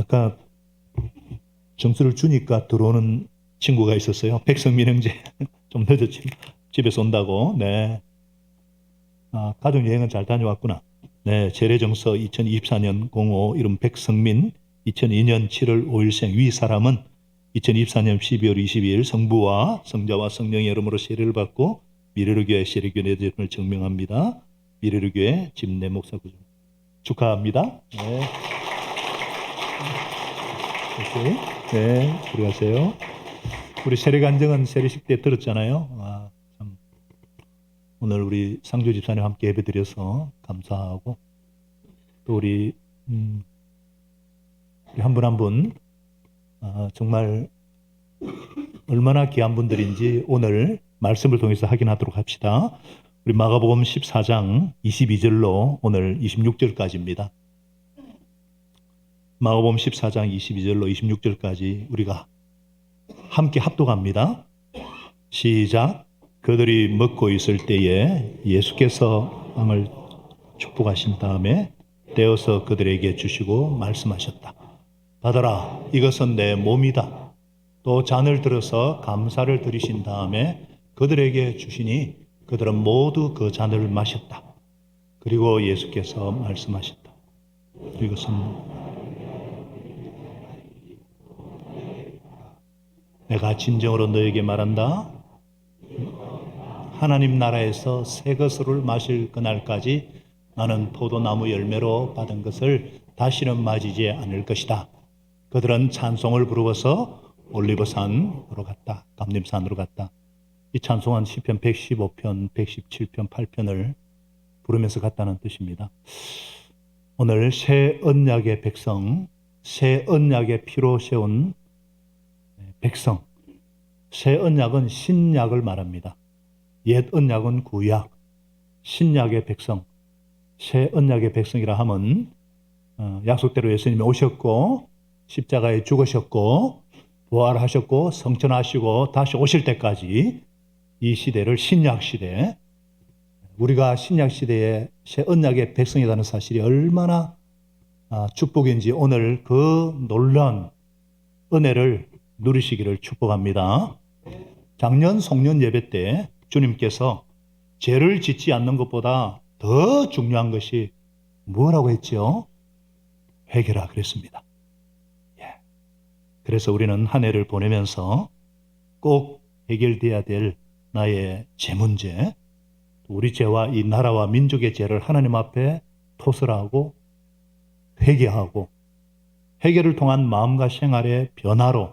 아까 점수를 주니까 들어오는 친구가 있었어요. 백성민 형제. 좀 늦었지. 집에서 온다고. 네. 아, 가족여행은 잘 다녀왔구나. 네. 재래정서 2024년 05 이름 백성민 2002년 7월 5일생 위 사람은 2024년 12월 22일 성부와 성자와 성령의 이름으로 세례를 받고 미래로교회 세례교회 내전을 증명합니다. 미래로교회 김내 목사 구조 축하합니다. 네. 네, 들어가세요. 우리 세례간증은 세례식 때 들었잖아요. 아, 참. 오늘 우리 상조 집사님 함께 예배드려서 감사하고 또 우리 한 분 한 분 정말 얼마나 귀한 분들인지 오늘 말씀을 통해서 확인하도록 합시다. 우리 마가복음 14장 22절로 오늘 26절까지입니다. 마가복음 14장 22절로 26절까지 우리가 함께 합독합니다. 시작. 그들이 먹고 있을 때에 예수께서 빵을 축복하신 다음에 떼어서 그들에게 주시고 말씀하셨다. 받아라, 이것은 내 몸이다. 또 잔을 들어서 감사를 드리신 다음에 그들에게 주시니 그들은 모두 그 잔을 마셨다. 그리고 예수께서 말씀하셨다. 이것은 내가 진정으로 너에게 말한다. 하나님 나라에서 새 것을 마실 그날까지 나는 포도나무 열매로 받은 것을 다시는 맞이지 않을 것이다. 그들은 찬송을 부르고서 올리브산으로 갔다. 감림산으로 갔다. 이 찬송은 시편 115편, 117편, 8편을 부르면서 갔다는 뜻입니다. 오늘 새 언약의 백성, 새 언약의 피로 세운 백성, 새 언약은 신약을 말합니다. 옛 언약은 구약, 신약의 백성, 새 언약의 백성이라 하면 약속대로 예수님이 오셨고 십자가에 죽으셨고 부활하셨고 성천하시고 다시 오실 때까지 이 시대를 신약 시대, 우리가 신약 시대의 새 언약의 백성이라는 사실이 얼마나 축복인지 오늘 그 놀라운 은혜를 누리시기를 축복합니다. 작년 송년 예배 때 주님께서 죄를 짓지 않는 것보다 더 중요한 것이 뭐라고 했죠? 회개라 그랬습니다. 그래서 우리는 한 해를 보내면서 꼭 해결돼야 될 나의 죄 문제, 우리 죄와 이 나라와 민족의 죄를 하나님 앞에 토설하고 회개하고 회개를 통한 마음과 생활의 변화로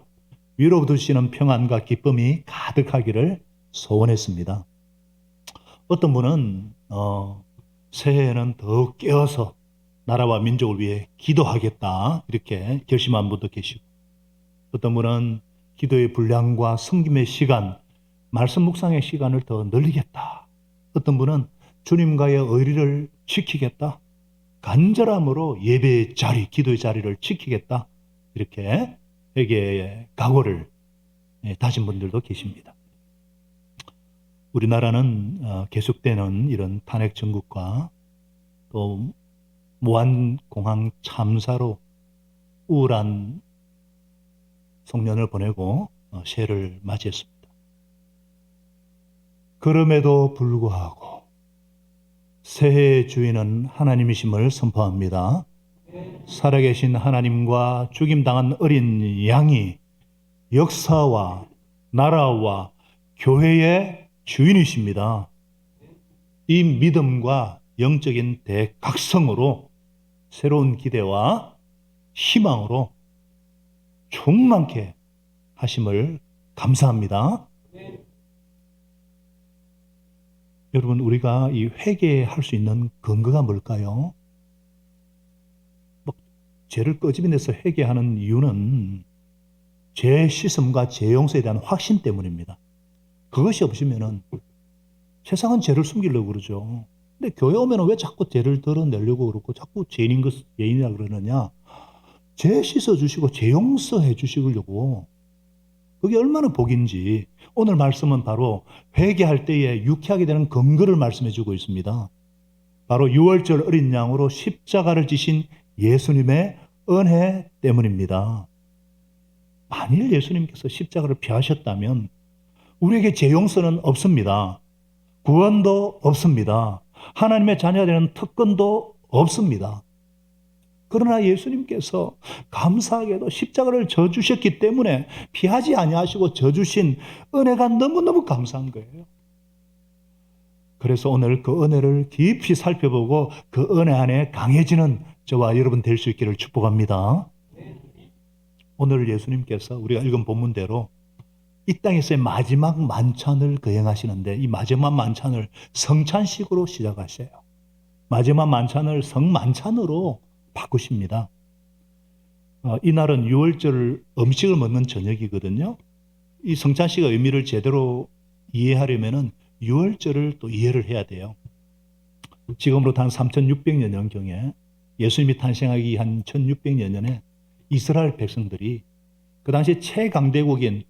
위로 두시는 평안과 기쁨이 가득하기를 소원했습니다. 어떤 분은 새해에는 더욱 깨어서 나라와 민족을 위해 기도하겠다 이렇게 결심한 분도 계시고, 어떤 분은 기도의 분량과 섬김의 시간, 말씀 묵상의 시간을 더 늘리겠다. 어떤 분은 주님과의 의리를 지키겠다. 간절함으로 예배의 자리, 기도의 자리를 지키겠다. 이렇게 회개의 각오를 다진 분들도 계십니다. 우리나라는 계속되는 이런 탄핵 정국과 또 무한공항 참사로 우울한 송년을 보내고 새해를 맞이했습니다. 그럼에도 불구하고 새해의 주인은 하나님이심을 선포합니다. 살아계신 하나님과 죽임당한 어린 양이 역사와 나라와 교회의 주인이십니다. 이 믿음과 영적인 대각성으로 새로운 기대와 희망으로 충만케 하심을 감사합니다. 여러분, 우리가 이 회개할 수 있는 근거가 뭘까요? 죄를 끄집어내서 회개하는 이유는 죄 씻음과 죄 용서에 대한 확신 때문입니다. 그것이 없으면은 세상은 죄를 숨기려고 그러죠. 근데 교회 오면 왜 자꾸 죄를 드러내려고 그러고 자꾸 죄인이라 그러느냐? 죄 씻어주시고 죄 용서해 주시려고. 그게 얼마나 복인지 오늘 말씀은 바로 회개할 때에 유쾌하게 되는 근거를 말씀해 주고 있습니다. 바로 유월절 어린 양으로 십자가를 지신 예수님의 은혜 때문입니다. 만일 예수님께서 십자가를 피하셨다면 우리에게 죄 용서는 없습니다. 구원도 없습니다. 하나님의 자녀가 되는 특권도 없습니다. 그러나 예수님께서 감사하게도 십자가를 져주셨기 때문에 피하지 아니하시고 져주신 은혜가 너무너무 감사한 거예요. 그래서 오늘 그 은혜를 깊이 살펴보고 그 은혜 안에 강해지는 저와 여러분 될 수 있기를 축복합니다. 오늘 예수님께서 우리가 읽은 본문대로 이 땅에서의 마지막 만찬을 거행하시는데 이 마지막 만찬을 성찬식으로 시작하셔요. 마지막 만찬을 성만찬으로 바꾸십니다. 이날은 유월절 음식을 먹는 저녁이거든요. 이 성찬식의 의미를 제대로 이해하려면 유월절을 또 이해를 해야 돼요. 지금으로부터 한 3600년경에 예수님이 탄생하기 한 1600년 전에 이스라엘 백성들이 그 당시 최강대국인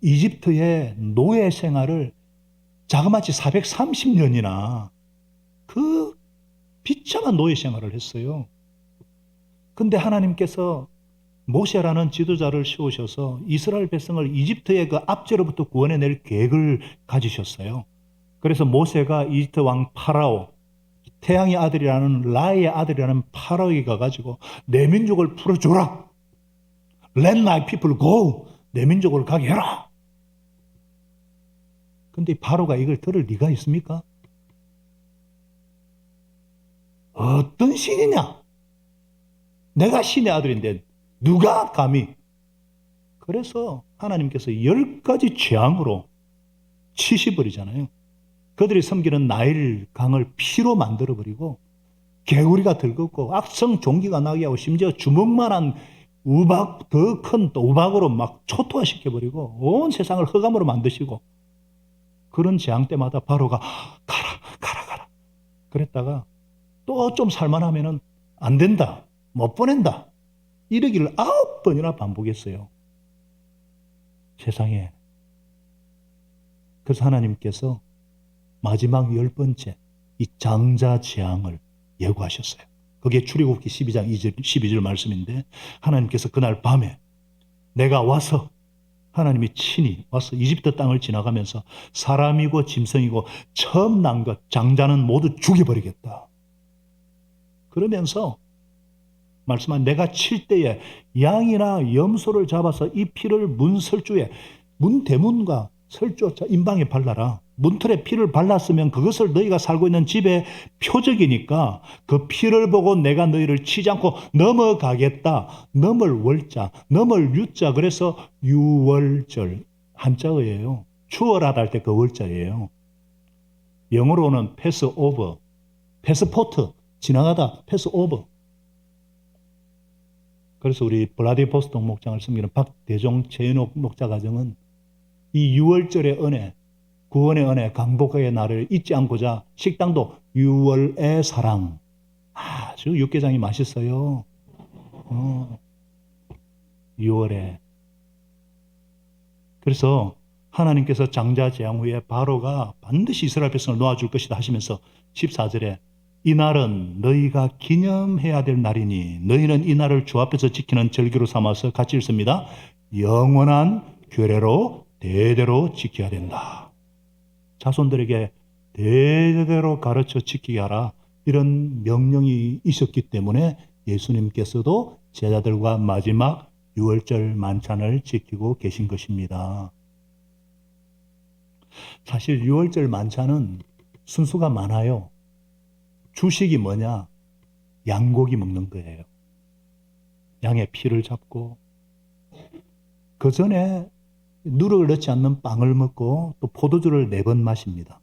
이집트의 노예 생활을 자그마치 430년이나 그 비참한 노예 생활을 했어요. 근데 하나님께서 모세라는 지도자를 세우셔서 이스라엘 백성을 이집트의 그 압제로부터 구원해낼 계획을 가지셨어요. 그래서 모세가 이집트 왕 파라오, 태양의 아들이라는 라의 아들이라는 파라오에게 가가지고 내 민족을 풀어줘라. Let my people go. 내 민족을 가게 해라. 근데 바로가 이걸 들을 리가 있습니까? 어떤 신이냐? 내가 신의 아들인데 누가 감히? 그래서 하나님께서 10가지 재앙으로 치시버리잖아요. 그들이 섬기는 나일 강을 피로 만들어버리고 개구리가 들끓고 악성 종기가 나게 하고 심지어 주먹만한 우박, 더 큰 우박으로 막 초토화시켜버리고 온 세상을 흑암으로 만드시고 그런 재앙 때마다 바로가 가라 그랬다가 또 좀 살만하면은 안 된다, 못 보낸다 이러기를 9번이나 반복했어요. 세상에. 그래서 하나님께서 마지막 10번째 이 장자 재앙을 예고하셨어요. 그게 출애굽기 12장 12절 말씀인데 하나님께서 그날 밤에 내가 와서 하나님이 친히 와서 이집트 땅을 지나가면서 사람이고 짐승이고 처음 난 것 장자는 모두 죽여버리겠다. 그러면서 말씀한 내가 칠 때에 양이나 염소를 잡아서 이 피를 문 설주에 문 대문과 설주 인방에 발라라. 문틀에 피를 발랐으면 그것을 너희가 살고 있는 집의 표적이니까 그 피를 보고 내가 너희를 치지 않고 넘어가겠다. 넘을 월자, 넘을 유자. 그래서 유월절 한자어예요. 추월하다 할 때 그 월자예요. 영어로는 패스오버, 패스포트, 지나가다 패스오버. 그래서 우리 블라디보스토크 목장을 섬기는 박대종 최인옥 목자 가정은 이 유월절의 은혜, 구원의 은혜, 강복의 날을 잊지 않고자 식당도 유월의 사랑. 아주 육개장이 맛있어요. 유월에. 그래서 하나님께서 장자 재앙 후에 바로가 반드시 이스라엘 백성을 놓아줄 것이다 하시면서 14절에 이 날은 너희가 기념해야 될 날이니 너희는 이 날을 주 앞에서 지키는 절기로 삼아서 같이 읽습니다. 영원한 규례로 대대로 지켜야 된다. 자손들에게 대대로 가르쳐 지키게 하라. 이런 명령이 있었기 때문에 예수님께서도 제자들과 마지막 유월절 만찬을 지키고 계신 것입니다. 사실 유월절 만찬은 순수가 많아요. 주식이 뭐냐? 양고기 먹는 거예요. 양의 피를 잡고 그 전에 누룩을 넣지 않는 빵을 먹고 또 포도주를 4번 마십니다.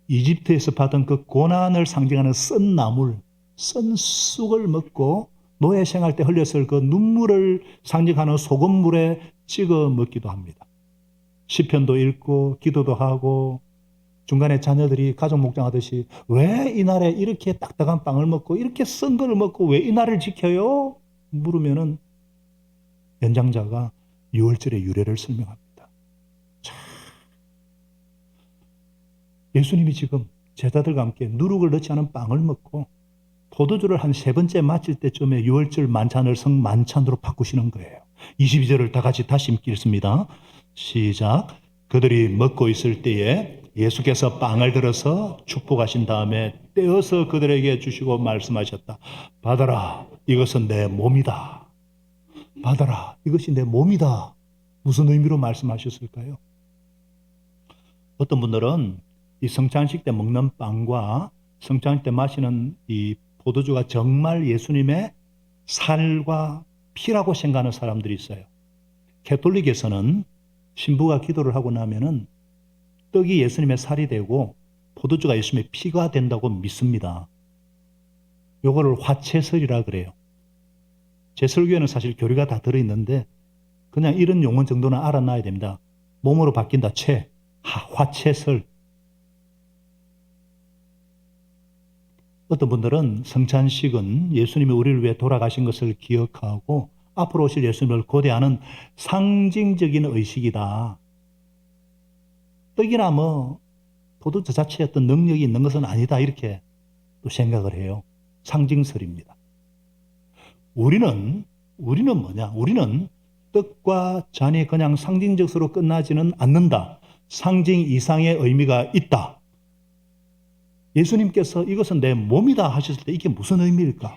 이집트에서 받은 그 고난을 상징하는 썬 나물, 썬 쑥을 먹고 노예 생활 때 흘렸을 그 눈물을 상징하는 소금물에 찍어 먹기도 합니다. 시편도 읽고 기도도 하고 중간에 자녀들이 가족 목장하듯이 왜 이날에 이렇게 딱딱한 빵을 먹고 이렇게 쓴 걸 먹고 왜 이날을 지켜요? 물으면은 연장자가 6월절의 유래를 설명합니다. 예수님이 지금 제자들과 함께 누룩을 넣지 않은 빵을 먹고 포도주를 한 세 번째 마칠 때쯤에 유월절 만찬을 성만찬으로 바꾸시는 거예요. 22절을 다 같이 다시 읽겠습니다. 시작. 그들이 먹고 있을 때에 예수께서 빵을 들어서 축복하신 다음에 떼어서 그들에게 주시고 말씀하셨다. 받아라. 이것은 내 몸이다. 받아라. 이것이 내 몸이다. 무슨 의미로 말씀하셨을까요? 어떤 분들은 이 성찬식 때 먹는 빵과 성찬식 때 마시는 이 포도주가 정말 예수님의 살과 피라고 생각하는 사람들이 있어요. 가톨릭에서는 신부가 기도를 하고 나면은 떡이 예수님의 살이 되고 포도주가 예수님의 피가 된다고 믿습니다. 요거를 화채설이라 그래요. 제 설교에는 사실 교리가 다 들어있는데 그냥 이런 용어 정도는 알아놔야 됩니다. 몸으로 바뀐다. 화채설. 어떤 분들은 성찬식은 예수님이 우리를 위해 돌아가신 것을 기억하고 앞으로 오실 예수님을 고대하는 상징적인 의식이다. 떡이나 포도주 자체에 어떤 능력이 있는 것은 아니다. 이렇게 또 생각을 해요. 상징설입니다. 우리는 뭐냐? 우리는 떡과 잔이 그냥 상징적으로 끝나지는 않는다. 상징 이상의 의미가 있다. 예수님께서 이것은 내 몸이다 하셨을 때 이게 무슨 의미일까?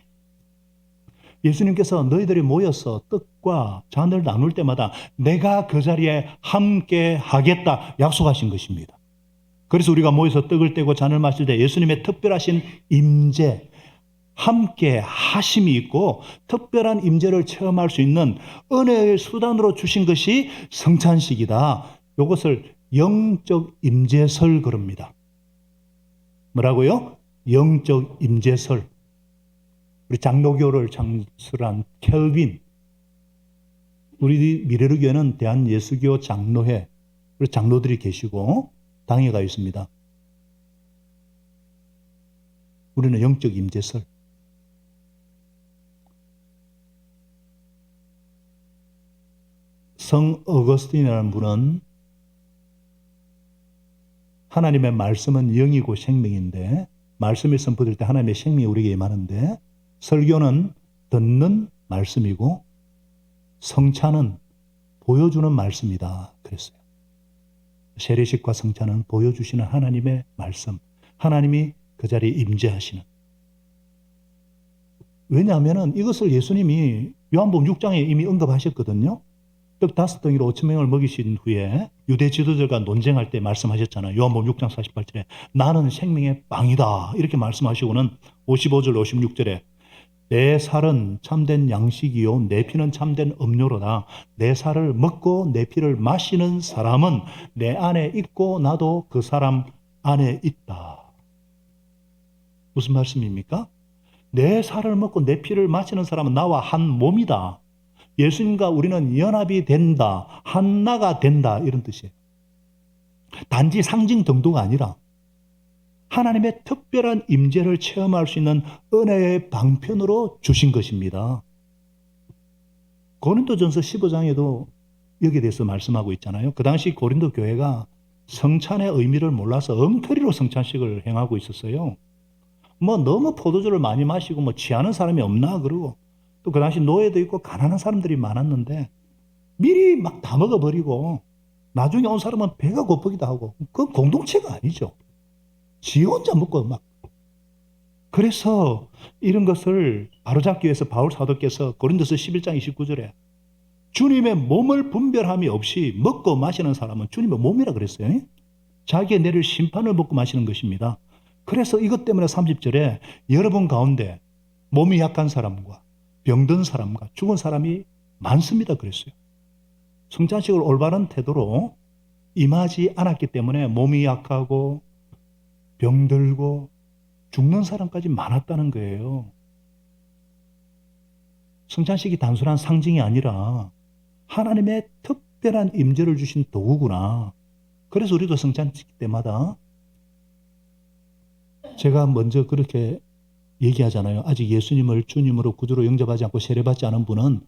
예수님께서 너희들이 모여서 떡과 잔을 나눌 때마다 내가 그 자리에 함께 하겠다 약속하신 것입니다. 그래서 우리가 모여서 떡을 떼고 잔을 마실 때 예수님의 특별하신 임재, 함께 하심이 있고 특별한 임재를 체험할 수 있는 은혜의 수단으로 주신 것이 성찬식이다. 이것을 영적 임재설 그럽니다. 뭐라고요? 영적 임재설. 우리 장로교를 창설한 켈빈, 우리 미래르교회는 대한예수교 장로회, 그리고 장로들이 계시고 당회가 있습니다. 우리는 영적 임재설. 성 어거스틴이라는 분은 하나님의 말씀은 영이고 생명인데 말씀이 선포될 때 하나님의 생명이 우리에게 임하는데 설교는 듣는 말씀이고 성찬은 보여주는 말씀이다 그랬어요. 세례식과 성찬은 보여주시는 하나님의 말씀, 하나님이 그 자리에 임재하시는. 왜냐하면 이것을 예수님이 요한복음 6장에 이미 언급하셨거든요. 떡 5덩이로 5,000명을 먹이신 후에 유대 지도자들과 논쟁할 때 말씀하셨잖아요. 요한복음 6장 48절에 나는 생명의 빵이다 이렇게 말씀하시고는 55절 56절에 내 살은 참된 양식이요 내 피는 참된 음료로다. 내 살을 먹고 내 피를 마시는 사람은 내 안에 있고 나도 그 사람 안에 있다. 무슨 말씀입니까? 내 살을 먹고 내 피를 마시는 사람은 나와 한 몸이다. 예수님과 우리는 연합이 된다. 하나가 된다. 이런 뜻이에요. 단지 상징 정도가 아니라 하나님의 특별한 임재를 체험할 수 있는 은혜의 방편으로 주신 것입니다. 고린도전서 15장에도 여기에 대해서 말씀하고 있잖아요. 그 당시 고린도 교회가 성찬의 의미를 몰라서 엉터리로 성찬식을 행하고 있었어요. 너무 포도주를 많이 마시고 취하는 사람이 없나 그러고 또 그 당시 노예도 있고 가난한 사람들이 많았는데 미리 막 다 먹어버리고 나중에 온 사람은 배가 고프기도 하고 그건 공동체가 아니죠. 지 혼자 먹고 그래서 이런 것을 바로잡기 위해서 바울 사도께서 고린도서 11장 29절에 주님의 몸을 분별함이 없이 먹고 마시는 사람은 주님의 몸이라 그랬어요. 자기의 내릴 심판을 먹고 마시는 것입니다. 그래서 이것 때문에 30절에 여러분 가운데 몸이 약한 사람과 병든 사람과 죽은 사람이 많습니다 그랬어요. 성찬식을 올바른 태도로 임하지 않았기 때문에 몸이 약하고 병들고 죽는 사람까지 많았다는 거예요. 성찬식이 단순한 상징이 아니라 하나님의 특별한 임재를 주신 도구구나. 그래서 우리도 성찬식 때마다 제가 먼저 그렇게 얘기하잖아요. 아직 예수님을 주님으로 구주로 영접하지 않고 세례받지 않은 분은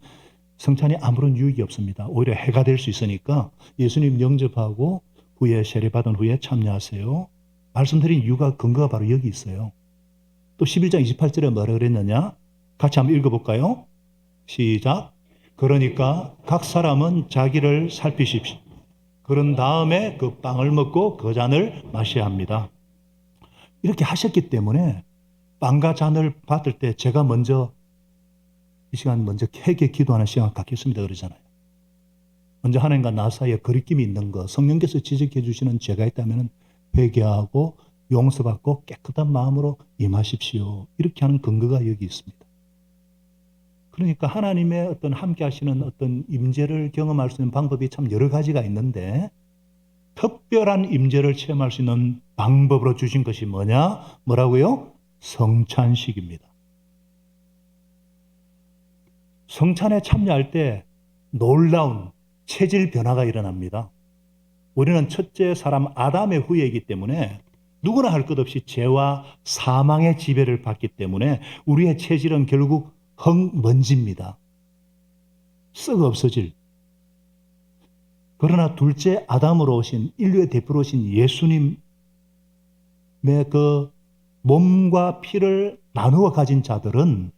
성찬이 아무런 유익이 없습니다. 오히려 해가 될 수 있으니까 예수님 영접하고 후에 세례받은 후에 참여하세요. 말씀드린 이유가 근거가 바로 여기 있어요. 또 11장 28절에 뭐라 그랬느냐? 같이 한번 읽어볼까요? 시작. 그러니까 각 사람은 자기를 살피십시오. 그런 다음에 그 빵을 먹고 그 잔을 마셔야 합니다. 이렇게 하셨기 때문에 빵과 잔을 받을 때 제가 먼저 이 시간 먼저 회개 기도하는 시간 갖겠습니다 그러잖아요. 먼저 하나님과 나 사이에 거리낌이 있는 거, 성령께서 지적해 주시는 죄가 있다면 회개하고 용서받고 깨끗한 마음으로 임하십시오. 이렇게 하는 근거가 여기 있습니다. 그러니까 하나님의 어떤 함께 하시는 어떤 임재를 경험할 수 있는 방법이 참 여러 가지가 있는데 특별한 임재를 체험할 수 있는 방법으로 주신 것이 뭐냐? 뭐라고요? 성찬식입니다. 성찬에 참여할 때 놀라운 체질 변화가 일어납니다. 우리는 첫째 사람 아담의 후예이기 때문에 누구나 할 것 없이 죄와 사망의 지배를 받기 때문에 우리의 체질은 결국 흙먼지입니다. 썩어 없어질. 그러나 둘째 아담으로 오신 인류의 대표로 오신 예수님의 그 몸과 피를 나누어 가진 자들은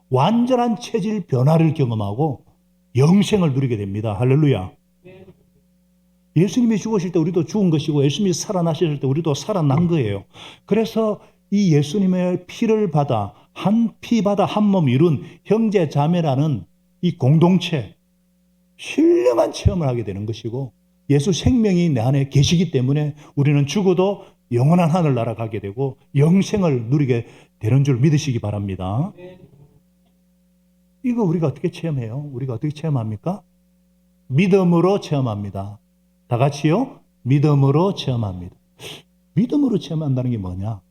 완전한 체질 변화를 경험하고 영생을 누리게 됩니다. 할렐루야. 예수님이 죽으실 때 우리도 죽은 것이고 예수님이 살아나실 때 우리도 살아난 거예요. 그래서 이 예수님의 피를 받아 한 피 받아 한 몸 이룬 형제 자매라는 이 공동체 신령한 체험을 하게 되는 것이고 예수 생명이 내 안에 계시기 때문에 우리는 죽어도 영원한 하늘나라 가게 되고 영생을 누리게 되는 줄 믿으시기 바랍니다. 이거 우리가 어떻게 체험해요? 우리가 어떻게 체험합니까? 믿음으로 체험합니다. 다 같이요? 믿음으로 체험합니다. 믿음으로 체험한다는 게 뭐냐?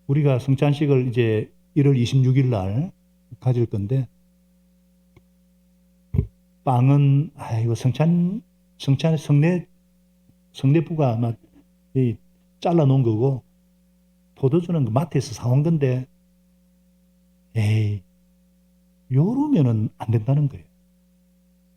우리가 성찬식을 이제 1월 26일 날 가질 건데 빵은 이거 성내부가 아마 잘라 놓은 거고 포도주는 마트에서 사온 건데 요러면은 안 된다는 거예요.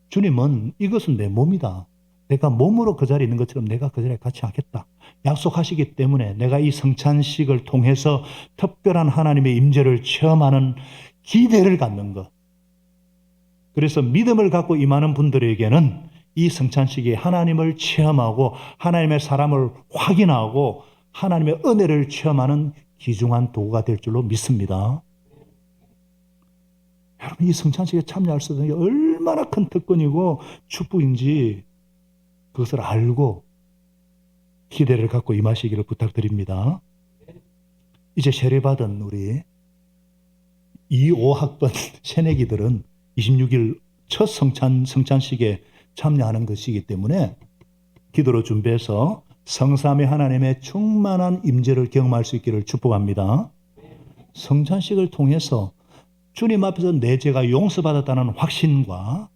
주님은 이것은 내 몸이다. 내가 몸으로 그 자리에 있는 것처럼 내가 그 자리에 같이 하겠다. 약속하시기 때문에 내가 이 성찬식을 통해서 특별한 하나님의 임재를 체험하는 기대를 갖는 것. 그래서 믿음을 갖고 임하는 분들에게는 이 성찬식이 하나님을 체험하고 하나님의 사람을 확인하고 하나님의 은혜를 체험하는 귀중한 도구가 될 줄로 믿습니다. 여러분 이 성찬식에 참여할 수 있는 게 얼마나 큰 특권이고 축복인지 그것을 알고 기대를 갖고 임하시기를 부탁드립니다. 이제 세례받은 우리 2, 5학번 새내기들은 26일 첫 성찬식에 참여하는 것이기 때문에 기도로 준비해서 성삼위 하나님의 충만한 임재를 경험할 수 있기를 축복합니다. 성찬식을 통해서 주님 앞에서 내 죄가 용서받았다는 확신과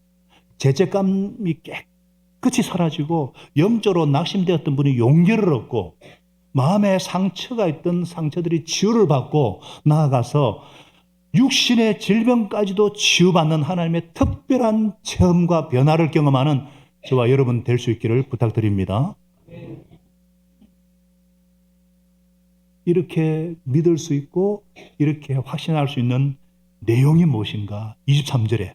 죄책감이 깨끗이 사라지고 영적으로 낙심되었던 분이 용기를 얻고 마음에 상처가 있던 상처들이 치유를 받고 나아가서 육신의 질병까지도 치유받는 하나님의 특별한 체험과 변화를 경험하는 저와 여러분 될 수 있기를 부탁드립니다. 이렇게 믿을 수 있고 이렇게 확신할 수 있는 내용이 무엇인가? 23절에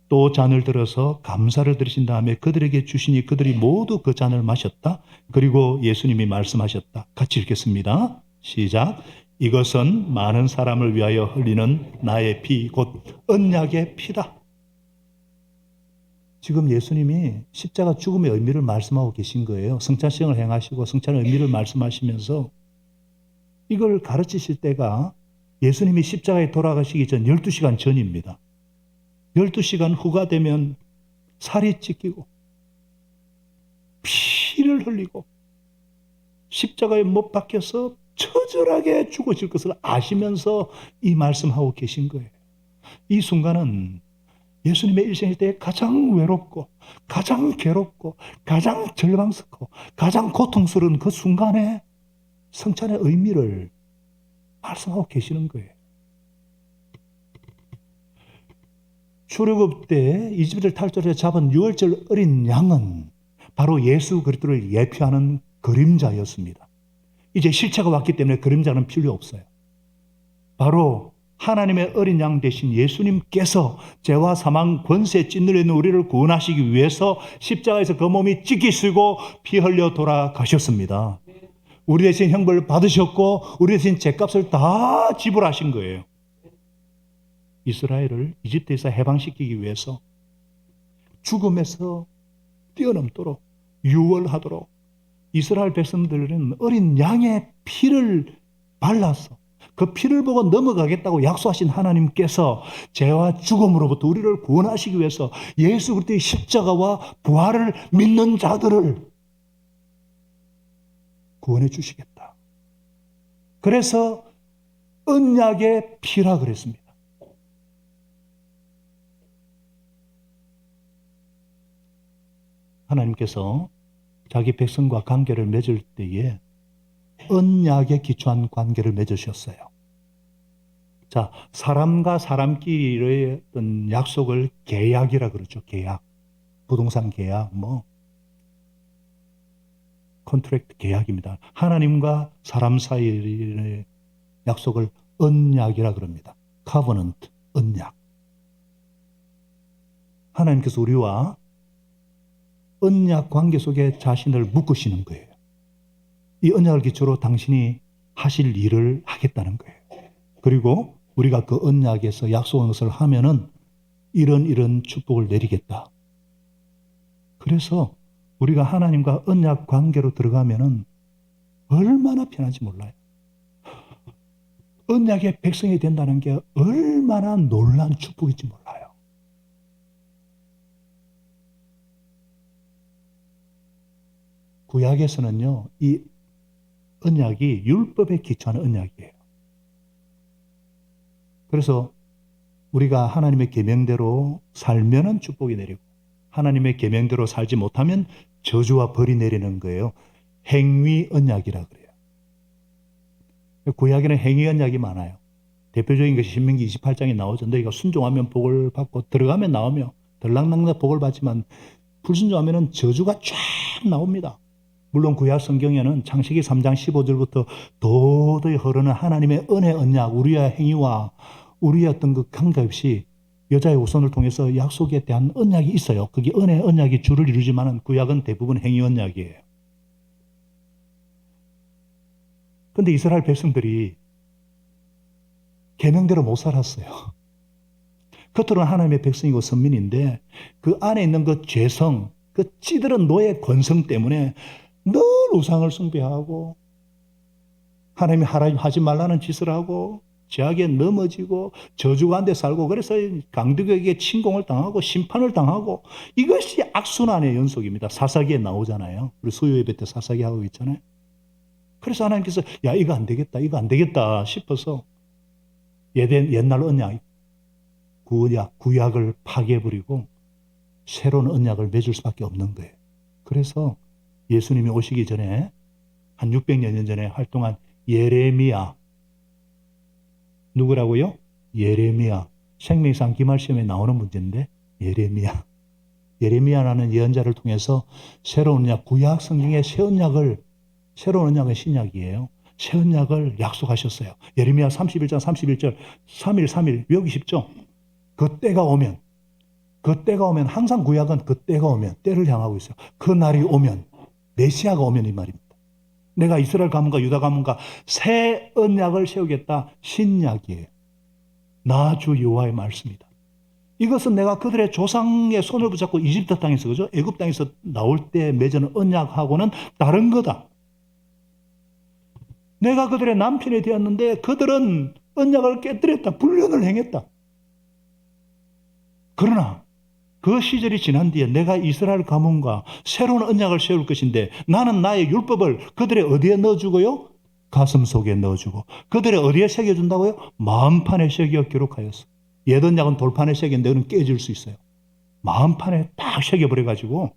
또 잔을 들어서 감사를 드리신 다음에 그들에게 주시니 그들이 모두 그 잔을 마셨다. 그리고 예수님이 말씀하셨다. 같이 읽겠습니다. 시작. 이것은 많은 사람을 위하여 흘리는 나의 피, 곧 언약의 피다. 지금 예수님이 십자가 죽음의 의미를 말씀하고 계신 거예요. 성찬식을 행하시고 성찬의 의미를 말씀하시면서 이걸 가르치실 때가 예수님이 십자가에 돌아가시기 전 12시간 전입니다. 12시간 후가 되면 살이 찢기고 피를 흘리고 십자가에 못 박혀서 처절하게 죽으실 것을 아시면서 이 말씀하고 계신 거예요. 이 순간은 예수님의 일생일 때 가장 외롭고 가장 괴롭고 가장 절망스럽고 가장 고통스러운 그 순간에 성찬의 의미를 말씀하고 계시는 거예요. 출애굽 때 이집트를 탈출해 잡은 6월절 어린 양은 바로 예수 그리스도를 예표하는 그림자였습니다. 이제 실체가 왔기 때문에 그림자는 필요 없어요. 바로 하나님의 어린 양 대신 예수님께서 죄와 사망 권세 찢눌려 있는 우리를 구원하시기 위해서 십자가에서 그 몸이 찢기시고 피 흘려 돌아가셨습니다. 우리 대신 형벌 받으셨고 우리 대신 죄값을 다 지불하신 거예요. 이스라엘을 이집트에서 해방시키기 위해서 죽음에서 뛰어넘도록 유월하도록 이스라엘 백성들은 어린 양의 피를 발라서 그 피를 보고 넘어가겠다고 약속하신 하나님께서 죄와 죽음으로부터 우리를 구원하시기 위해서 예수 그리스도의 십자가와 부활을 믿는 자들을 구원해 주시겠다. 그래서 언약의 피라 그랬습니다. 하나님께서 자기 백성과 관계를 맺을 때에 언약에 기초한 관계를 맺으셨어요. 자, 사람과 사람끼리의 어떤 약속을 계약이라 그러죠. 계약. 부동산 계약, 컨트랙트 계약입니다. 하나님과 사람 사이의 약속을 언약이라 그럽니다. covenant, 언약. 하나님께서 우리와 언약 관계 속에 자신을 묶으시는 거예요. 이 언약을 기초로 당신이 하실 일을 하겠다는 거예요. 그리고 우리가 그 언약에서 약속한 것을 하면은 이런 축복을 내리겠다. 그래서 우리가 하나님과 언약 관계로 들어가면은 얼마나 편한지 몰라요. 언약의 백성이 된다는 게 얼마나 놀라운 축복인지 몰라요. 구약에서는요, 이 언약이 율법에 기초한 언약이에요. 그래서 우리가 하나님의 계명대로 살면은 축복이 내리고 하나님의 계명대로 살지 못하면 저주와 벌이 내리는 거예요. 행위 언약이라 그래요. 구약에는 행위 언약이 많아요. 대표적인 것이 신명기 28장에 나오죠. 너희가 순종하면 복을 받고 들어가면 나오며 들락날락 복을 받지만 불순종하면 저주가 쫙 나옵니다. 물론 구약 성경에는 창세기 3장 15절부터 도저히 흐르는 하나님의 은혜 언약, 우리의 행위와 우리의 어떤 그 관계없이 여자의 후손을 통해서 약속에 대한 언약이 있어요. 그게 은혜 언약이 주를 이루지만 구약은 대부분 행위 언약이에요. 그런데 이스라엘 백성들이 계명대로 못 살았어요. 겉으로는 하나님의 백성이고 선민인데 그 안에 있는 그 죄성, 그 찌들은 노예 권성 때문에 늘 우상을 숭배하고 하나님이 하지 말라는 짓을 하고 죄악에 넘어지고 저주 가운데 살고 그래서 강도에게 침공을 당하고 심판을 당하고 이것이 악순환의 연속입니다. 사사기에 나오잖아요. 우리 수요예배 때 사사기 하고 있잖아요. 그래서 하나님께서 야 이거 안 되겠다 싶어서 옛날 언약 구약을 파괴해버리고 새로운 언약을 맺을 수밖에 없는 거예요. 그래서 예수님이 오시기 전에 한 600여 년 전에 활동한 예레미야 누구라고요? 예레미야. 생명상 기말시험에 나오는 문제인데 예레미야라는 예언자를 통해서 새로운 언약, 구약 성경의 새로운 언약은 신약이에요. 새 언약을 약속하셨어요. 예레미야 31장 31절 3일 외우기 쉽죠? 그 때가 오면 항상 구약은 그 때가 오면 때를 향하고 있어요. 그 날이 오면 메시아가 오면 이 말입니다. 내가 이스라엘 가문과 유다 가문과 새 언약을 세우겠다. 신약이에요. 나 주 여호와의 말씀이다. 이것은 내가 그들의 조상의 손을 붙잡고 이집트 땅에서 그죠? 애굽 땅에서 나올 때 맺은 언약하고는 다른 거다. 내가 그들의 남편이 되었는데 그들은 언약을 깨뜨렸다. 불륜을 행했다. 그러나 그 시절이 지난 뒤에 내가 이스라엘 가문과 새로운 언약을 세울 것인데 나는 나의 율법을 그들의 어디에 넣어주고요? 가슴 속에 넣어주고 그들의 어디에 새겨준다고요? 마음판에 새겨 기록하였어. 옛 언약은 돌판에 새겼는데 그는 깨질 수 있어요. 마음판에 딱 새겨버려가지고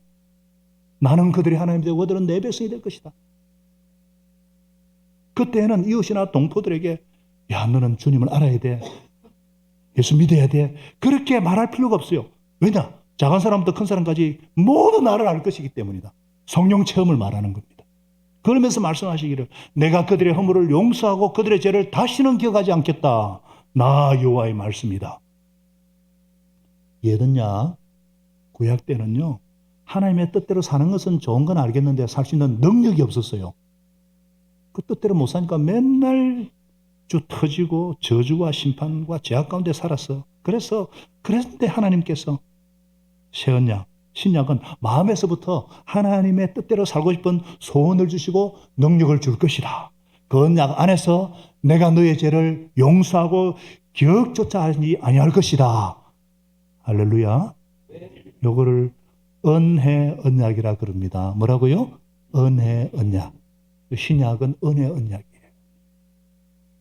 나는 그들이 하나님 되고 그들은 내 백성이 될 것이다. 그때는 이웃이나 동포들에게 야 너는 주님을 알아야 돼. 예수 믿어야 돼. 그렇게 말할 필요가 없어요. 왜냐? 작은 사람부터 큰 사람까지 모두 나를 알 것이기 때문이다. 성령 체험을 말하는 겁니다. 그러면서 말씀하시기를 내가 그들의 허물을 용서하고 그들의 죄를 다시는 기억하지 않겠다. 나 여호와의 말씀이다. 옛언약 구약 때는요, 하나님의 뜻대로 사는 것은 좋은 건 알겠는데 살 수 있는 능력이 없었어요. 그 뜻대로 못 사니까 맨날 주 터지고 저주와 심판과 죄악 가운데 살았어. 그랬는데 하나님께서 새언약, 신약은 마음에서부터 하나님의 뜻대로 살고 싶은 소원을 주시고 능력을 줄 것이다. 그 언약 안에서 내가 너의 죄를 용서하고 기억조차 하지 아니할 것이다. 할렐루야. 요거를 은혜 언약이라 그럽니다. 뭐라고요? 은혜 언약. 신약은 은혜 언약이에요.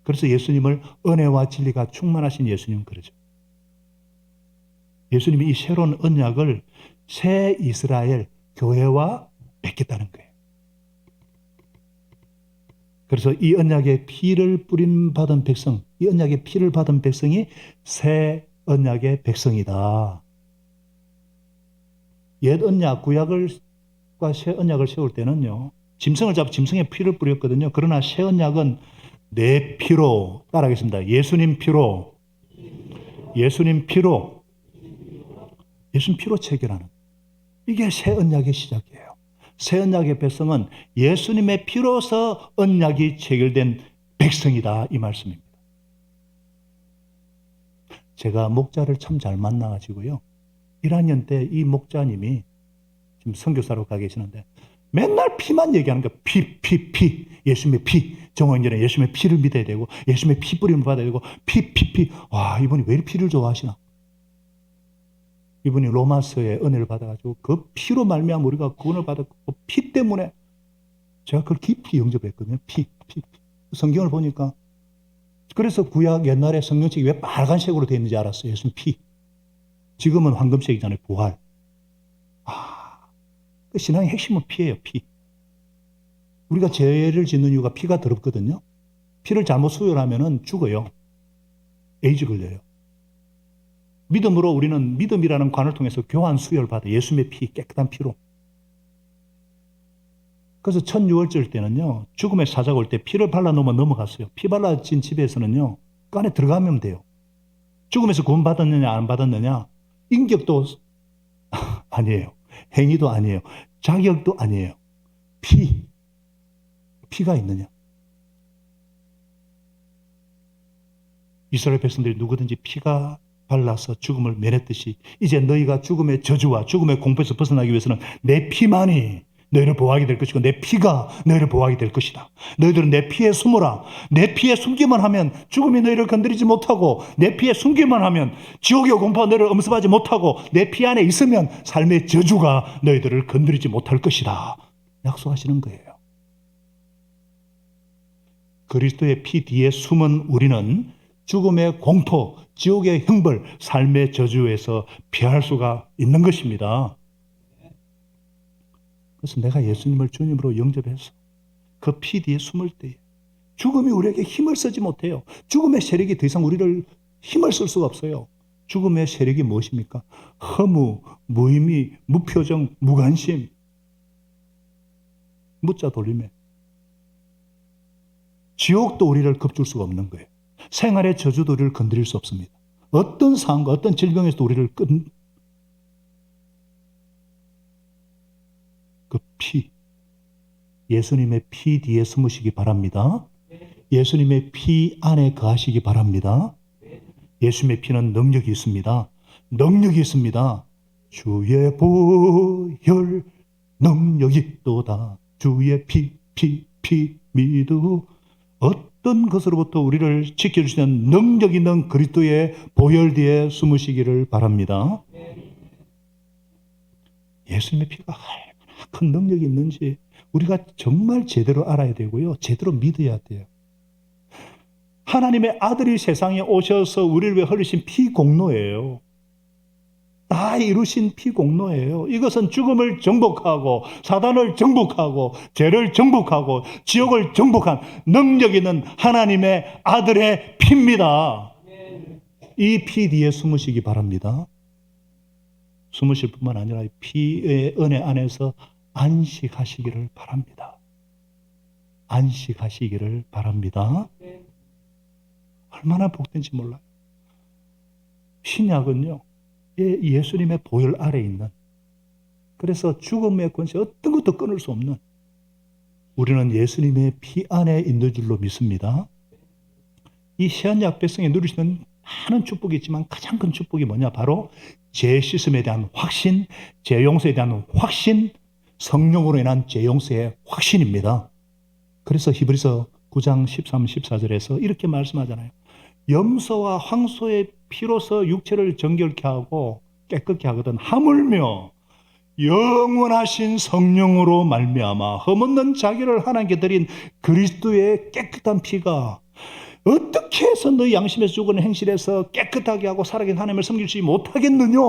그래서 예수님을 은혜와 진리가 충만하신 예수님 그러죠. 예수님이 이 새로운 언약을 새 이스라엘 교회와 맺겠다는 거예요. 그래서 이 언약의 피를 뿌림 받은 백성, 이 언약의 피를 받은 백성이 새 언약의 백성이다. 옛 언약, 구약과 새 언약을 세울 때는요, 짐승을 잡고 짐승의 피를 뿌렸거든요. 그러나 새 언약은 내 피로, 따라하겠습니다. 예수님 피로 체결하는, 이게 새 언약의 시작이에요. 새 언약의 백성은 예수님의 피로서 언약이 체결된 백성이다, 이 말씀입니다. 제가 목자를 참 잘 만나가지고요, 1학년 때 이 목자님이 지금 선교사로 가 계시는데 맨날 피만 얘기하는 거예요. 피. 예수님의 피. 정오인전에 예수님의 피를 믿어야 되고 예수님의 피 뿌림을 받아야 되고 피. 와, 이분이 왜 피를 좋아하시나? 이분이 로마서의 은혜를 받아가지고 그 피로 말미암아 우리가 구원을 받았고 그 피 때문에 제가 그걸 깊이 영접했거든요. 피. 성경을 보니까 그래서 구약 옛날에 성경책이 왜 빨간색으로 되어 있는지 알았어요. 예수님 피. 지금은 황금색이잖아요. 부활. 그 신앙의 핵심은 피예요. 피. 우리가 죄를 짓는 이유가 피가 더럽거든요. 피를 잘못 수혈하면 죽어요. 에이즈 걸려요. 믿음으로 우리는 믿음이라는 관을 통해서 교환 수혈 받아 예수님의 피, 깨끗한 피로. 그래서 첫 유월절 때는요, 죽음의 사자가 올 때 피를 발라놓으면 넘어갔어요. 피 발라진 집에서는요, 그 안에 들어가면 돼요. 죽음에서 구원 받았느냐 안 받았느냐, 인격도 아니에요. 행위도 아니에요. 자격도 아니에요. 피가 있느냐. 이스라엘 백성들이 누구든지 피가 발라서 죽음을 면했듯이 이제 너희가 죽음의 저주와 죽음의 공포에서 벗어나기 위해서는 내 피만이 너희를 보호하게 될 것이고 내 피가 너희를 보호하게 될 것이다. 너희들은 내 피에 숨어라. 내 피에 숨기만 하면 죽음이 너희를 건드리지 못하고 내 피에 숨기만 하면 지옥의 공포가 너희를 엄습하지 못하고 내 피 안에 있으면 삶의 저주가 너희들을 건드리지 못할 것이다. 약속하시는 거예요. 그리스도의 피 뒤에 숨은 우리는 죽음의 공포, 지옥의 형벌, 삶의 저주에서 피할 수가 있는 것입니다. 그래서 내가 예수님을 주님으로 영접해서 그 피 뒤에 숨을 때에 죽음이 우리에게 힘을 쓰지 못해요. 죽음의 세력이 더 이상 우리를 힘을 쓸 수가 없어요. 죽음의 세력이 무엇입니까? 허무, 무의미, 무표정, 무관심, 무자 돌림에. 지옥도 우리를 겁줄 수가 없는 거예요. 생활의 저주도 우리를 건드릴 수 없습니다. 어떤 상황과 어떤 질병에서도 우리를 그 피, 예수님의 피 뒤에 숨으시기 바랍니다. 예수님의 피 안에 거하시기 바랍니다. 예수님의 피는 능력이 있습니다. 능력이 있습니다. 주의 보혈 능력이 있도다. 주의 피 믿으. 어떤 것으로부터 우리를 지켜주시는 능력 있는 그리스도의 보혈 뒤에 숨으시기를 바랍니다. 예수님의 피가 얼마나 큰 능력이 있는지 우리가 정말 제대로 알아야 되고요. 제대로 믿어야 돼요. 하나님의 아들이 세상에 오셔서 우리를 위해 흘리신 피 공로예요. 다 이루신 피 공로예요. 이것은 죽음을 정복하고 사단을 정복하고 죄를 정복하고 지옥을 정복한 능력 있는 하나님의 아들의 피입니다. 이 피 뒤에 숨으시기 바랍니다. 숨으실 뿐만 아니라 피의 은혜 안에서 안식하시기를 바랍니다. 안식하시기를 바랍니다. 얼마나 복된지 몰라요. 신약은요, 예수님의 보혈 아래에 있는, 그래서 죽음의 권세 어떤 것도 끊을 수 없는, 우리는 예수님의 피 안에 있는 줄로 믿습니다. 이 신약 백성이 누리시는 많은 축복이 있지만 가장 큰 축복이 뭐냐? 바로 죄 씻음에 대한 확신, 죄 용서에 대한 확신, 성령으로 인한 죄 용서의 확신입니다. 그래서 히브리서 9장 13, 14절에서 이렇게 말씀하잖아요. 염소와 황소의 피로서 육체를 정결케 하고 깨끗게 하거든 하물며 영원하신 성령으로 말미암아 흠없는 자기를 하나님께 드린 그리스도의 깨끗한 피가 어떻게 해서 너희 양심에서 죽은 행실에서 깨끗하게 하고 살아계신 하나님을 섬기지 못하겠느냐?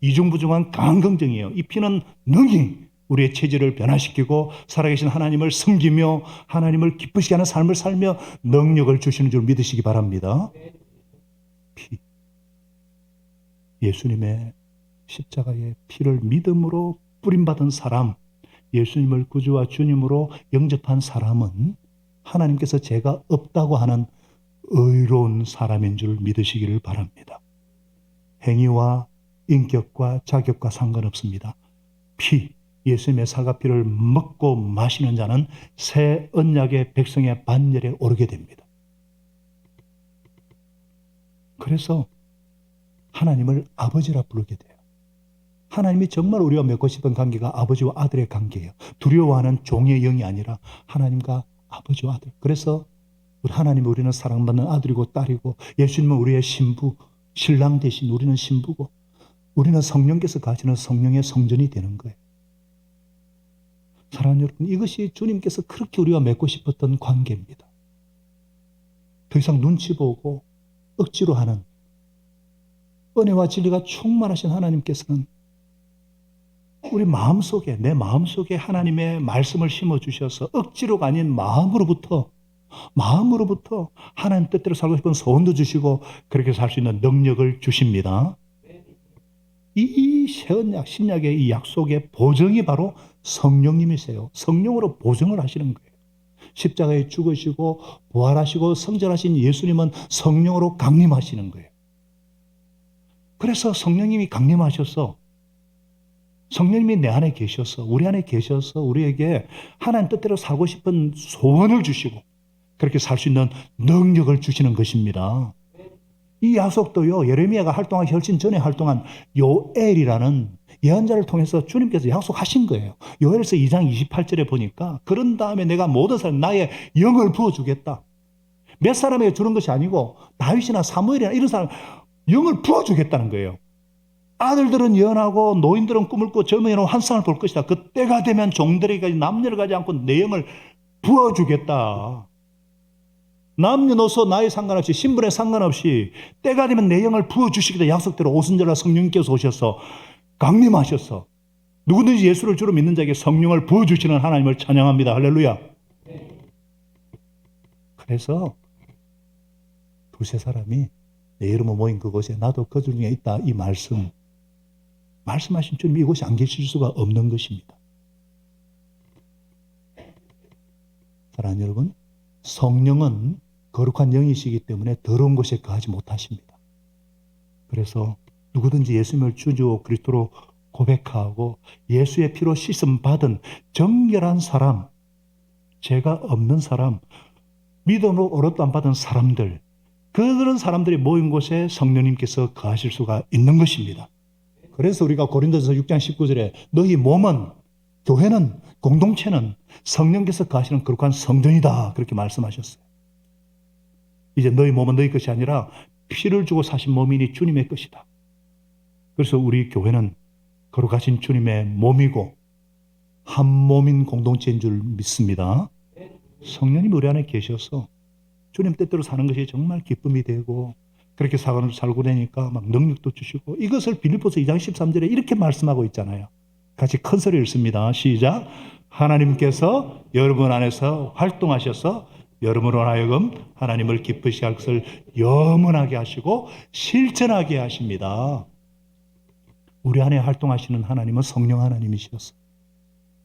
이중부중한 강한 긍정이에요. 이 피는 능히 우리의 체질을 변화시키고 살아계신 하나님을 섬기며 하나님을 기쁘시게 하는 삶을 살며 능력을 주시는 줄 믿으시기 바랍니다. 피. 예수님의 십자가의 피를 믿음으로 뿌림받은 사람, 예수님을 구주와 주님으로 영접한 사람은 하나님께서 죄가 없다고 하는 의로운 사람인 줄 믿으시기를 바랍니다. 행위와 인격과 자격과 상관없습니다. 피, 예수님의 살과 피를 먹고 마시는 자는 새 언약의 백성의 반열에 오르게 됩니다. 그래서 하나님을 아버지라 부르게 돼요. 하나님이 정말 우리가 맺고 싶은 관계가 아버지와 아들의 관계예요. 두려워하는 종의 영이 아니라 하나님과 아버지와 아들. 그래서 하나님은 우리는 사랑받는 아들이고 딸이고 예수님은 우리의 신부, 신랑 대신 우리는 신부고 우리는 성령께서 가시는 성령의 성전이 되는 거예요. 사랑하는 여러분, 이것이 주님께서 그렇게 우리가 맺고 싶었던 관계입니다. 더 이상 눈치 보고 억지로 하는 은혜와 진리가 충만하신 하나님께서는 우리 마음속에, 내 마음속에 하나님의 말씀을 심어주셔서 억지로가 아닌 마음으로부터 하나님 뜻대로 살고 싶은 소원도 주시고 그렇게 살 수 있는 능력을 주십니다. 이 새언약, 신약의 이 약속의 보증이 바로 성령님이세요. 성령으로 보증을 하시는 거예요. 십자가에 죽으시고 부활하시고 성전하신 예수님은 성령으로 강림하시는 거예요. 그래서 성령님이 강림하셔서 성령님이 내 안에 계셔서 우리 안에 계셔서 우리에게 하나님 뜻대로 살고 싶은 소원을 주시고 그렇게 살 수 있는 능력을 주시는 것입니다. 이 약속도요, 예레미야가 활동하기 훨씬 전에 활동한 요엘이라는 예언자를 통해서 주님께서 약속하신 거예요. 요엘서 2장 28절에 보니까 그런 다음에 내가 모든 사람 나의 영을 부어주겠다. 몇 사람에게 주는 것이 아니고 다윗이나 사무엘이나 이런 사람 영을 부어주겠다는 거예요. 아들들은 예언하고 노인들은 꿈을 꾸고 젊은이는 환상을 볼 것이다. 그 때가 되면 종들에게 남녀를 가지 않고 내 영을 부어주겠다. 남녀노소 나이 상관없이 신분에 상관없이 때가 되면 내 영을 부어주시겠다. 약속대로 오순절날 성령님께서 오셔서 강림하셔서 누구든지 예수를 주로 믿는 자에게 성령을 부어주시는 하나님을 찬양합니다. 할렐루야. 그래서 두세 사람이 내 이름으로 모인 그곳에 나도 그들 중에 있다. 이 말씀하신 주님 이곳에 안 계실 수가 없는 것입니다. 사랑하는 여러분, 성령은 거룩한 영이시기 때문에 더러운 곳에 거하지 못하십니다. 그래서 누구든지 예수님을 주주 그리스도로 고백하고 예수의 피로 씻음 받은 정결한 사람, 죄가 없는 사람, 믿음으로 어렵도 안 받은 사람들, 그런 사람들이 모인 곳에 성령님께서 거하실 수가 있는 것입니다. 그래서 우리가 고린도전서 6장 19절에 너희 몸은, 교회는, 공동체는 성령께서 거하시는 거룩한 성전이다 그렇게 말씀하셨어요. 이제 너희 몸은 너희 것이 아니라 피를 주고 사신 몸이니 주님의 것이다. 그래서 우리 교회는 거룩하신 주님의 몸이고 한 몸인 공동체인 줄 믿습니다. 성령님이 우리 안에 계셔서 주님 뜻대로 사는 것이 정말 기쁨이 되고 그렇게 살고 되니까 막 능력도 주시고 이것을 빌립보서 2장 13절에 이렇게 말씀하고 있잖아요. 같이 큰 소리 읽습니다. 시작. 하나님께서 여러분 안에서 활동하셔서 여러분으로 하여금 하나님을 기쁘시게 할 것을 염원하게 하시고 실천하게 하십니다. 우리 안에 활동하시는 하나님은 성령 하나님이셨어요.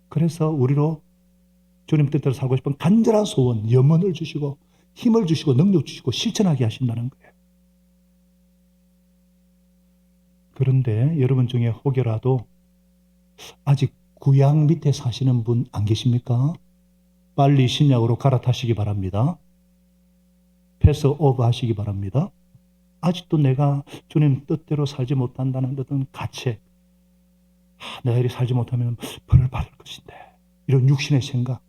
그래서 우리로 주님 뜻대로 살고 싶은 간절한 소원, 염원을 주시고 힘을 주시고 능력 주시고 실천하게 하신다는 거예요. 그런데 여러분 중에 혹여라도 아직 구약 밑에 사시는 분 안 계십니까? 빨리 신약으로 갈아타시기 바랍니다. 패스 오브 하시기 바랍니다. 아직도 내가 주님 뜻대로 살지 못한다는 어떤 가책, 내가 이렇게 살지 못하면 벌을 받을 것인데, 이런 육신의 생각,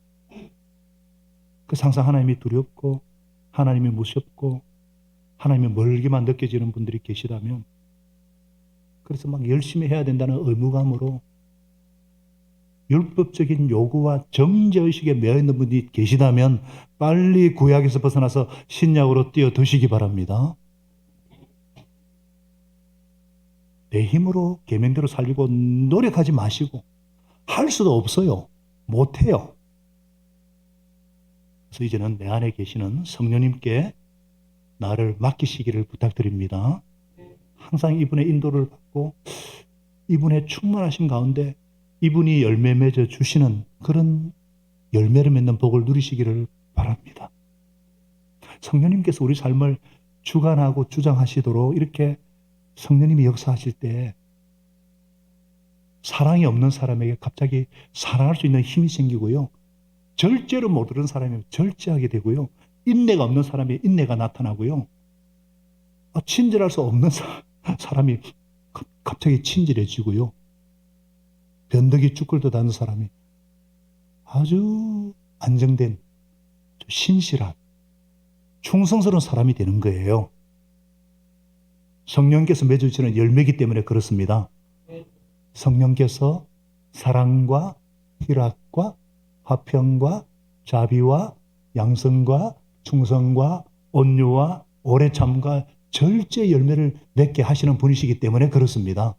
그 항상 하나님이 두렵고 하나님이 무섭고 하나님이 멀게만 느껴지는 분들이 계시다면, 그래서 막 열심히 해야 된다는 의무감으로 율법적인 요구와 정죄의식에 매여있는 분이 계시다면 빨리 구약에서 벗어나서 신약으로 뛰어드시기 바랍니다. 내 힘으로 계명대로 살려고 노력하지 마시고, 할 수도 없어요. 못해요. 그래서 이제는 내 안에 계시는 성령님께 나를 맡기시기를 부탁드립니다. 항상 이분의 인도를 받고 이분의 충만하신 가운데 이분이 열매 맺어 주시는 그런 열매를 맺는 복을 누리시기를 바랍니다. 성령님께서 우리 삶을 주관하고 주장하시도록 이렇게 성령님이 역사하실 때 사랑이 없는 사람에게 갑자기 사랑할 수 있는 힘이 생기고요. 절제를 모르는 사람이 절제하게 되고요. 인내가 없는 사람이 인내가 나타나고요. 친절할 수 없는 사람이 갑자기 친절해지고요. 변덕이 쭈글듯 하는 사람이 아주 안정된, 신실한, 충성스러운 사람이 되는 거예요. 성령께서 맺어주시는 열매이기 때문에 그렇습니다. 성령께서 사랑과 희락과 화평과 자비와 양성과 충성과 온유와 오래참과 절제 열매를 맺게 하시는 분이시기 때문에 그렇습니다.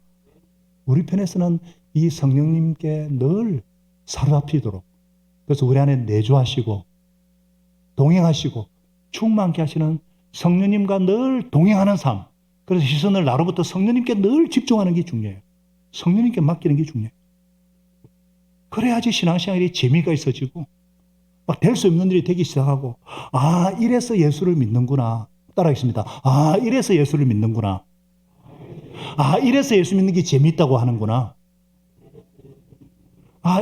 우리 편에서는 이 성령님께 늘 사로잡히도록, 그래서 우리 안에 내주하시고 동행하시고 충만케 하시는 성령님과 늘 동행하는 삶, 그래서 시선을 나로부터 성령님께 늘 집중하는 게 중요해요. 성령님께 맡기는 게 중요해요. 그래야지 신앙생활이 재미가 있어지고 막 될 수 없는 일이 되기 시작하고, 이래서 예수를 믿는구나. 따라하겠습니다. 이래서 예수를 믿는구나. 이래서 예수 믿는 게 재미있다고 하는구나.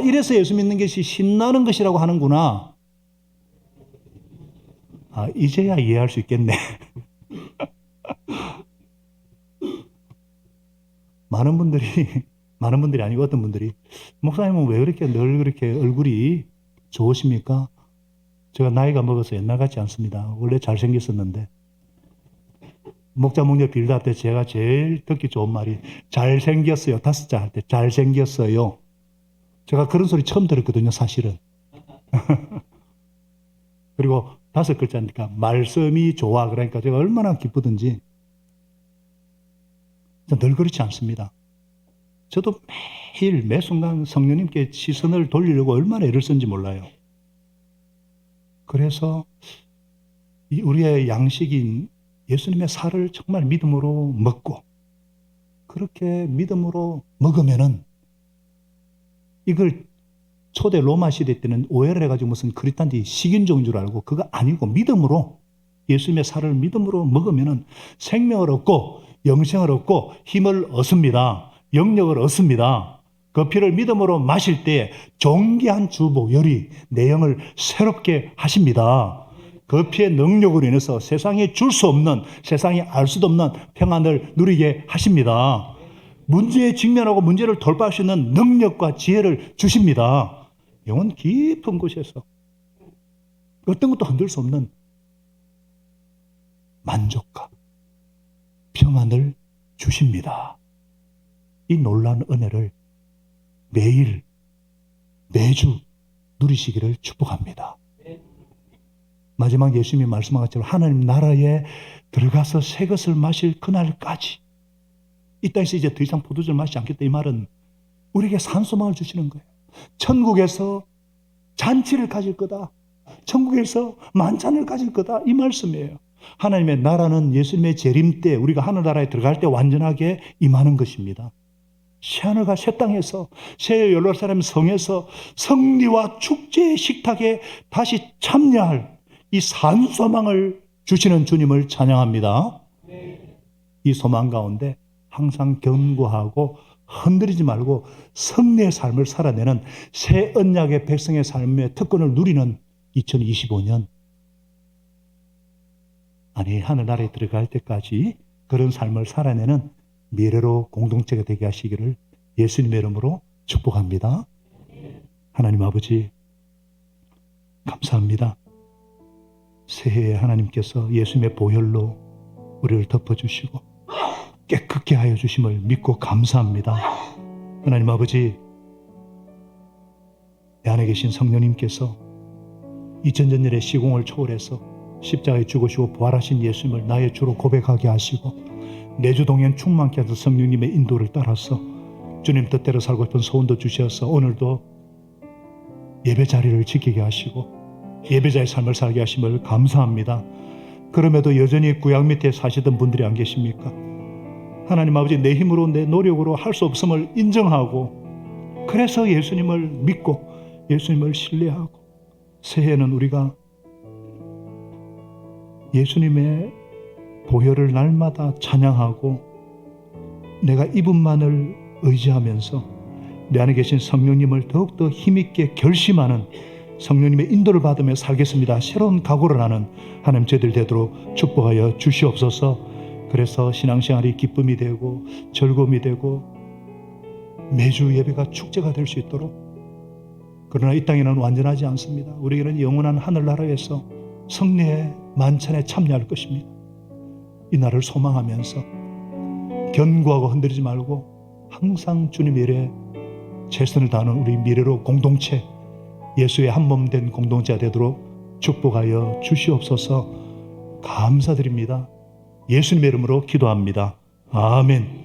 이래서 예수 믿는 것이 신나는 것이라고 하는구나. 이제야 이해할 수 있겠네. 많은 분들이 아니고 어떤 분들이, 목사님은 왜 그렇게 늘 그렇게 얼굴이 좋으십니까? 제가 나이가 먹어서 옛날 같지 않습니다. 원래 잘생겼었는데. 목자 목녀 빌드할 때 제가 제일 듣기 좋은 말이 잘생겼어요. 5자 할 때 잘생겼어요. 제가 그런 소리 처음 들었거든요, 사실은. 그리고 5글자니까 말씀이 좋아. 그러니까 제가 얼마나 기쁘든지. 늘 그렇지 않습니다. 저도 매일 매 순간 성령님께 시선을 돌리려고 얼마나 애를 쓴지 몰라요. 그래서 우리의 양식인 예수님의 살을 정말 믿음으로 먹고, 그렇게 믿음으로 먹으면은, 이걸 초대 로마 시대 때는 오해를 해가지고 무슨 크리스찬들이 식인종인 줄 알고, 그거 아니고 믿음으로, 예수님의 살을 믿음으로 먹으면은 생명을 얻고 영생을 얻고 힘을 얻습니다. 영력을 얻습니다. 그 피를 믿음으로 마실 때 존귀한 주보혈이 내 영을 새롭게 하십니다. 그 피의 능력으로 인해서 세상에 줄 수 없는, 세상에 알 수도 없는 평안을 누리게 하십니다. 문제에 직면하고 문제를 돌파할 수 있는 능력과 지혜를 주십니다. 영혼 깊은 곳에서 어떤 것도 흔들 수 없는 만족감, 평안을 주십니다. 이 놀라운 은혜를 매일, 매주 누리시기를 축복합니다. 마지막 예수님이 말씀한 것처럼 하나님 나라에 들어가서 새 것을 마실 그날까지 이 땅에서 이제 더 이상 포도주를 마시지 않겠다, 이 말은 우리에게 산소망을 주시는 거예요. 천국에서 잔치를 가질 거다, 천국에서 만찬을 가질 거다, 이 말씀이에요. 하나님의 나라는 예수님의 재림 때, 우리가 하늘나라에 들어갈 때 완전하게 임하는 것입니다. 새하늘과 새 땅에서 새 예루살렘 성에서 승리와 축제의 식탁에 다시 참여할 이 산소망을 주시는 주님을 찬양합니다. 이 소망 가운데 항상 견고하고 흔들리지 말고 승리의 삶을 살아내는 새 언약의 백성의 삶의 특권을 누리는 2025년, 아니 하늘나라에 들어갈 때까지 그런 삶을 살아내는 미래로 공동체가 되게 하시기를 예수님의 이름으로 축복합니다. 하나님 아버지 감사합니다. 새해에 하나님께서 예수님의 보혈로 우리를 덮어주시고 깨끗게 하여 주심을 믿고 감사합니다. 하나님 아버지, 내 안에 계신 성령님께서 2000년의 시공을 초월해서 십자가에 죽으시고 부활하신 예수님을 나의 주로 고백하게 하시고 내주 동행 충만케 하셔서 성령님의 인도를 따라서 주님 뜻대로 살고 싶은 소원도 주셔서 오늘도 예배 자리를 지키게 하시고 예배자의 삶을 살게 하심을 감사합니다. 그럼에도 여전히 구약 밑에 사시던 분들이 안 계십니까? 하나님 아버지, 내 힘으로 내 노력으로 할 수 없음을 인정하고 그래서 예수님을 믿고 예수님을 신뢰하고 새해에는 우리가 예수님의 보혈을 날마다 찬양하고 내가 이분만을 의지하면서 내 안에 계신 성령님을 더욱더 힘있게 결심하는 성령님의 인도를 받으며 살겠습니다. 새로운 각오를 하는 하나님 저희들 되도록 축복하여 주시옵소서. 그래서 신앙생활이 기쁨이 되고 즐거움이 되고 매주 예배가 축제가 될 수 있도록, 그러나 이 땅에는 완전하지 않습니다. 우리에게는 영원한 하늘나라에서 성례의 만찬에 참여할 것입니다. 이 날을 소망하면서 견고하고 흔들리지 말고 항상 주님 일에 최선을 다하는 우리 미래로 공동체, 예수의 한 몸 된 공동체가 되도록 축복하여 주시옵소서. 감사드립니다. 예수님의 이름으로 기도합니다. 아멘.